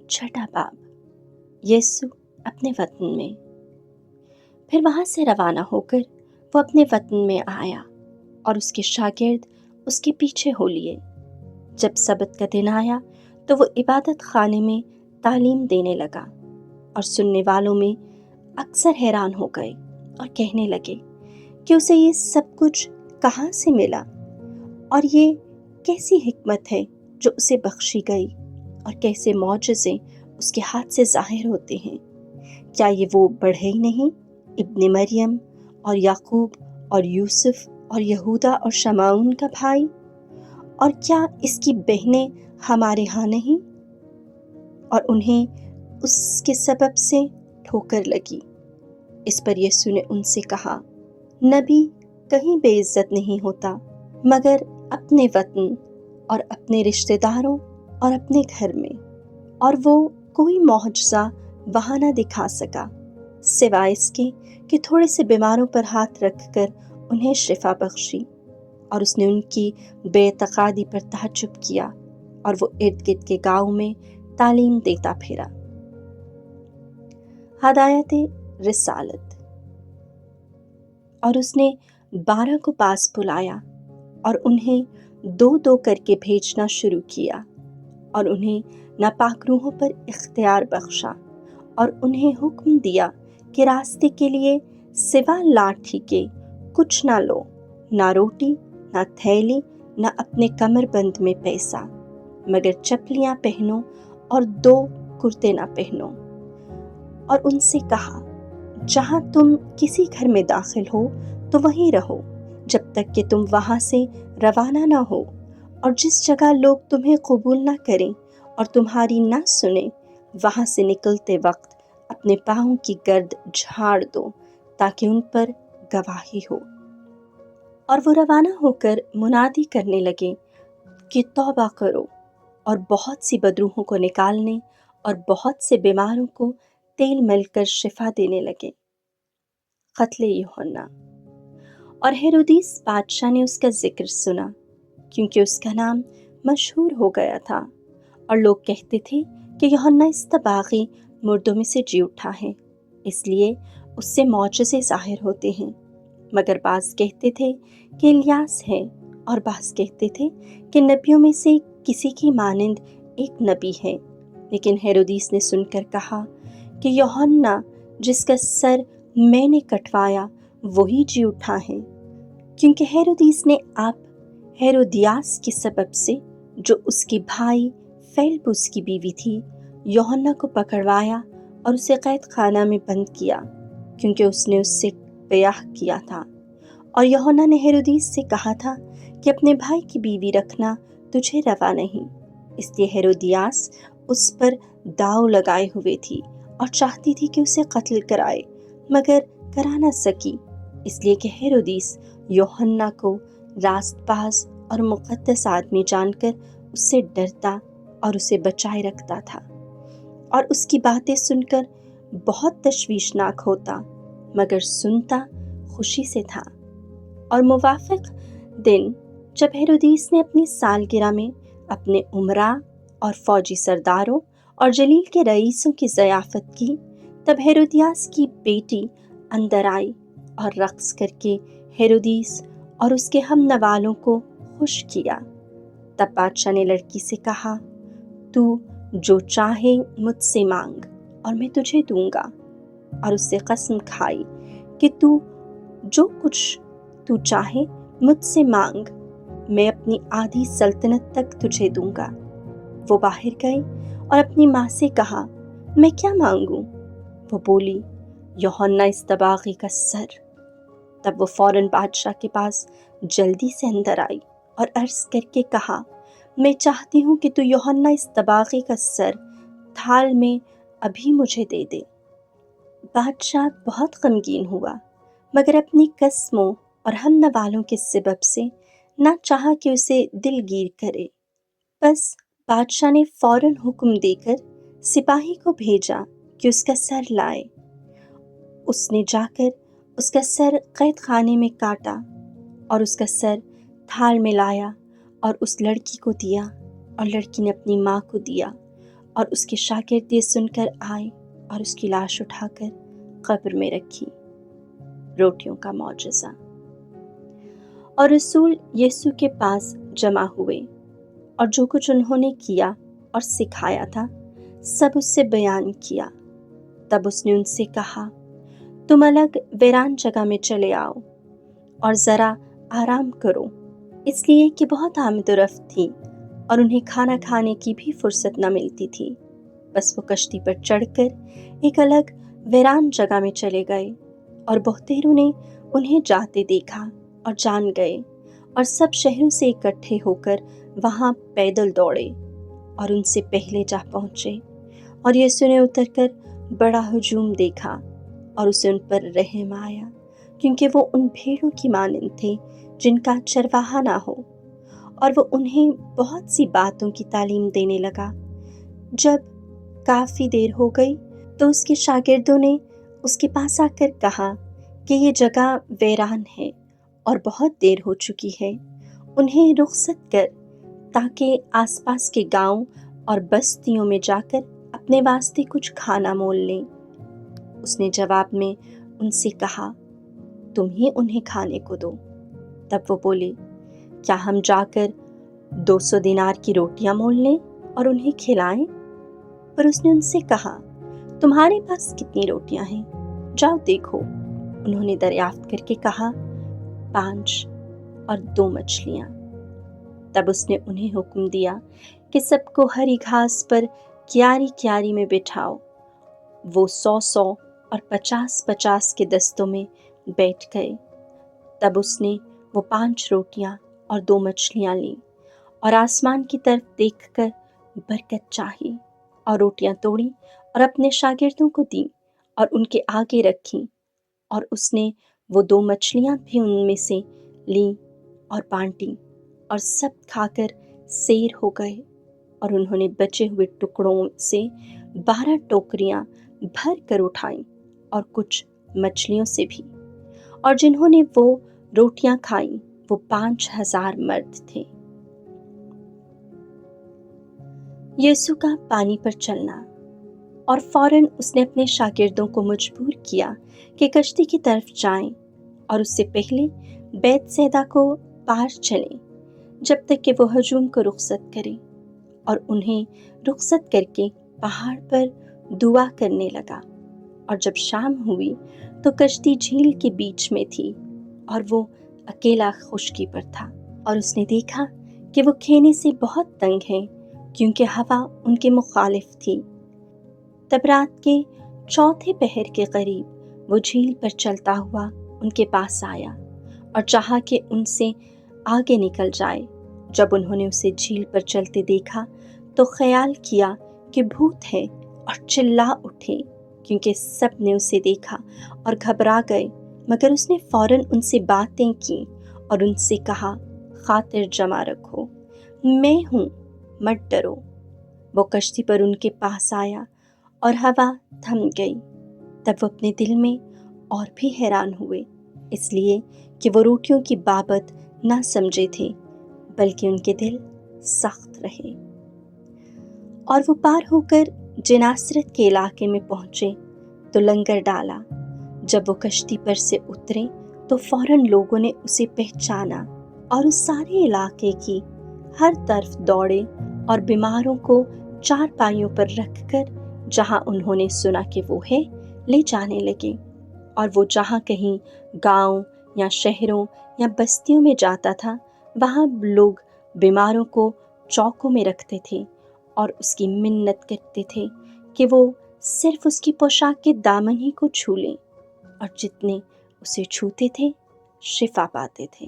چھٹا باب یسوع اپنے وطن میں۔ پھر وہاں سے روانہ ہو کر وہ اپنے وطن میں آیا اور اس کے شاگرد اس کے پیچھے ہو لیے۔ جب سبت کا دن آیا تو وہ عبادت خانے میں تعلیم دینے لگا، اور سننے والوں میں اکثر حیران ہو گئے اور کہنے لگے کہ اسے یہ سب کچھ کہاں سے ملا، اور یہ کیسی حکمت ہے جو اسے بخشی گئی، اور کیسے معجزے اس کے ہاتھ سے ظاہر ہوتے ہیں۔ کیا یہ وہ بڑھے ہی نہیں، ابن مریم اور یعقوب اور یوسف اور یہودا اور شمعون کا بھائی؟ اور کیا اس کی بہنیں ہمارے ہاں نہیں؟ اور انہیں اس کے سبب سے ٹھوکر لگی۔ اس پر یسوع نے ان سے کہا، نبی کہیں بے عزت نہیں ہوتا مگر اپنے وطن اور اپنے رشتہ داروں اور اپنے گھر میں۔ اور وہ کوئی معجزہ وہاں نہ دکھا سکا سوائے اس کے کہ تھوڑے سے بیماروں پر ہاتھ رکھ کر انہیں شفا بخشی۔ اور اس نے ان کی بے اعتقادی پر تعجب کیا، اور وہ ارد گرد کے گاؤں میں تعلیم دیتا پھرا۔ ہدایت رسالت۔ اور اس نے 12 کو پاس بلایا اور انہیں 2 کر کے بھیجنا شروع کیا، اور انہیں ناپاک روحوں پر اختیار بخشا، اور انہیں حکم دیا کہ راستے کے لیے سوا لاٹھی کے کچھ نہ لو، نہ روٹی، نہ تھیلی، نہ اپنے کمر بند میں پیسہ، مگر چپلیاں پہنو اور 2 کرتے نہ پہنو۔ اور ان سے کہا، جہاں تم کسی گھر میں داخل ہو تو وہیں رہو جب تک کہ تم وہاں سے روانہ نہ ہو، اور جس جگہ لوگ تمہیں قبول نہ کریں اور تمہاری نہ سنیں، وہاں سے نکلتے وقت اپنے پاؤں کی گرد جھاڑ دو تاکہ ان پر گواہی ہو۔ اور وہ روانہ ہو کر منادی کرنے لگے کہ توبہ کرو، اور بہت سی بدروحوں کو نکالنے اور بہت سے بیماروں کو تیل مل کر شفا دینے لگے۔ قتل یوحنا۔ اور ہیرودیس بادشاہ نے اس کا ذکر سنا، کیونکہ اس کا نام مشہور ہو گیا تھا، اور لوگ کہتے تھے کہ یوحنا اصطباغی مردوں میں سے جی اٹھا ہے، اس لیے اس سے معجزے ظاہر ہوتے ہیں۔ مگر بعض کہتے تھے کہ الیاس ہے، اور بعض کہتے تھے کہ نبیوں میں سے کسی کی مانند ایک نبی ہے۔ لیکن ہیرودیس نے سن کر کہا کہ یوحنا جس کا سر میں نے کٹوایا وہی جی اٹھا ہے، کیونکہ ہیرودیس نے آپ ہیرودیاس کے سبب سے، جو اس کے بھائی فیلبس کی بیوی تھی، یوحنا کو پکڑوایا اور اسے قید خانہ میں بند کیا، کیونکہ اس نے اس سے بیاہ کیا تھا۔ اور یوحنا نے ہیرودیس سے کہا تھا کہ اپنے بھائی کی بیوی رکھنا تجھے روا نہیں، اس لیے ہیرودیاس اس پر داؤ لگائے ہوئے تھی اور چاہتی تھی کہ اسے قتل کرائے، مگر کرا نہ سکی، اس لیے کہ ہیرودیس یوحنا کو راست باز اور مقدس آدمی جان کر اس سے ڈرتا اور اسے بچائے رکھتا تھا، اور اس کی باتیں سن کر بہت تشویشناک ہوتا، مگر سنتا خوشی سے تھا۔ اور موافق دن جب ہیرودیس نے اپنی سالگرہ میں اپنے امراء اور فوجی سرداروں اور جلیل کے رئیسوں کی ضیافت کی، تب ہیرودیاس کی بیٹی اندر آئی اور رقص کر کے ہیرودیس اور اس کے ہم نوالوں کو خوش کیا۔ تب بادشاہ نے لڑکی سے کہا، تو جو چاہے مجھ سے مانگ اور میں تجھے دوں گا، اور اس سے قسم کھائی کہ تو جو کچھ تو چاہے مجھ سے مانگ، میں اپنی آدھی سلطنت تک تجھے دوں گا۔ وہ باہر گئی اور اپنی ماں سے کہا، میں کیا مانگوں؟ وہ بولی، یوحنا اصطباغی کا سر۔ تب وہ فوراً بادشاہ کے پاس جلدی سے اندر آئی اور عرض کر کے کہا، میں چاہتی ہوں کہ تو یوحنا اصطباغی کا سر تھال میں ابھی مجھے دے دے۔ بادشاہ بہت غمگین ہوا، مگر اپنی قسموں اور ہم نوالوں کے سبب سے نہ چاہا کہ اسے دلگیر کرے۔ بس بادشاہ نے فوراً حکم دے کر سپاہی کو بھیجا کہ اس کا سر لائے۔ اس نے جا کر اس کا سر قید خانے میں کاٹا، اور اس کا سر تھال میں لایا اور اس لڑکی کو دیا، اور لڑکی نے اپنی ماں کو دیا، اور اس کے شاگرد یہ سن کر آئے اور اس کی لاش اٹھا کر قبر میں رکھی۔ روٹیوں کا معجزہ۔ اور رسول یسوع کے پاس جمع ہوئے اور جو کچھ انہوں نے کیا اور سکھایا تھا سب اس سے بیان کیا۔ تب اس نے ان سے کہا، تم الگ ویران جگہ میں چلے آؤ اور ذرا آرام کرو، اس لیے کہ بہت آمد و رفت تھی اور انہیں کھانا کھانے کی بھی فرصت نہ ملتی تھی۔ بس وہ کشتی پر چڑھ کر ایک الگ ویران جگہ میں چلے گئے اور بہتیروں نے انہیں جاتے دیکھا اور جان گئے، اور سب شہروں سے اکٹھے ہو کر وہاں پیدل دوڑے اور ان سے پہلے جا پہنچے۔ اور یسوع نے اتر کر بڑا ہجوم دیکھا اور اسے ان پر رحم آیا، کیونکہ وہ ان بھیڑوں کی مانند تھے جن کا چرواہا نہ ہو، اور وہ انہیں بہت سی باتوں کی تعلیم دینے لگا۔ جب کافی دیر ہو گئی تو اس کے شاگردوں نے اس کے پاس آ کر کہا کہ یہ جگہ ویران ہے اور بہت دیر ہو چکی ہے، انہیں رخصت کر تاکہ آس پاس کے گاؤں اور بستیوں میں جا کر اپنے واسطے کچھ کھانا مول لیں۔ اس نے جواب میں ان سے کہا، تم ہی انہیں کھانے کو دو۔ تب وہ بولے، کیا ہم جا کر 200 دینار کی روٹیاں مول لیں اور انہیں کھلائیں؟ پر اس نے ان سے کہا، تمہارے پاس کتنی روٹیاں ہیں؟ جاؤ دیکھو۔ انہوں نے دریافت کر کے کہا، 5 اور 2 مچھلیاں۔ تب اس نے انہیں حکم دیا کہ سب کو ہری گھاس پر کیاری کیاری میں بٹھاؤ۔ وہ 100 اور 50 کے دستوں میں بیٹھ گئے۔ تب اس نے وہ 5 روٹیاں اور 2 مچھلیاں لیں اور آسمان کی طرف دیکھ کر برکت چاہی اور روٹیاں توڑی اور اپنے شاگردوں کو دیں اور ان کے آگے رکھیں، اور اس نے وہ 2 مچھلیاں بھی ان میں سے لیں اور بانٹیں، اور سب کھا کر سیر ہو گئے۔ اور انہوں نے بچے ہوئے ٹکڑوں سے 12 ٹوکریاں بھر کر اٹھائیں اور کچھ مچھلیوں سے بھی۔ اور جنہوں نے وہ روٹیاں کھائیں وہ 5000 مرد تھے۔ یسوع کا پانی پر چلنا۔ اور فوراً اس نے اپنے شاگردوں کو مجبور کیا کہ کشتی کی طرف جائیں اور اس سے پہلے بیت سیدا کو پار چلیں جب تک کہ وہ ہجوم کو رخصت کریں، اور انہیں رخصت کر کے پہاڑ پر دعا کرنے لگا۔ اور جب شام ہوئی تو کشتی جھیل کے بیچ میں تھی اور وہ اکیلا خشکی پر تھا، اور اس نے دیکھا کہ وہ کھینے سے بہت تنگ ہیں کیونکہ ہوا ان کے مخالف تھی۔ تب رات کے 4 پہر کے قریب وہ جھیل پر چلتا ہوا ان کے پاس آیا اور چاہا کہ ان سے آگے نکل جائے۔ جب انہوں نے اسے جھیل پر چلتے دیکھا تو خیال کیا کہ بھوت ہے اور چلا اٹھے، کیونکہ سب نے اسے دیکھا اور گھبرا گئے۔ مگر اس نے فوراً ان سے باتیں کی اور ان سے کہا، خاطر جمع رکھو، میں ہوں، مت ڈرو۔ وہ کشتی پر ان کے پاس آیا اور ہوا تھم گئی۔ تب وہ اپنے دل میں اور بھی حیران ہوئے، اس لیے کہ وہ روٹیوں کی بابت نہ سمجھے تھے، بلکہ ان کے دل سخت رہے۔ اور وہ پار ہو کر جناسرت کے علاقے میں پہنچے تو لنگر ڈالا۔ جب وہ کشتی پر سے اترے تو فوراً لوگوں نے اسے پہچانا اور اس سارے علاقے کی ہر طرف دوڑے اور بیماروں کو 4 پائیوں پر رکھ کر جہاں انہوں نے سنا کہ وہ ہے لے جانے لگے۔ اور وہ جہاں کہیں گاؤں یا شہروں یا بستیوں میں جاتا تھا وہاں لوگ بیماروں کو چوکوں میں رکھتے تھے اور اس کی منت کرتے تھے کہ وہ صرف اس کی پوشاک کے دامن ہی کو چھو لیں، اور جتنے اسے چھوتے تھے شفا پاتے تھے۔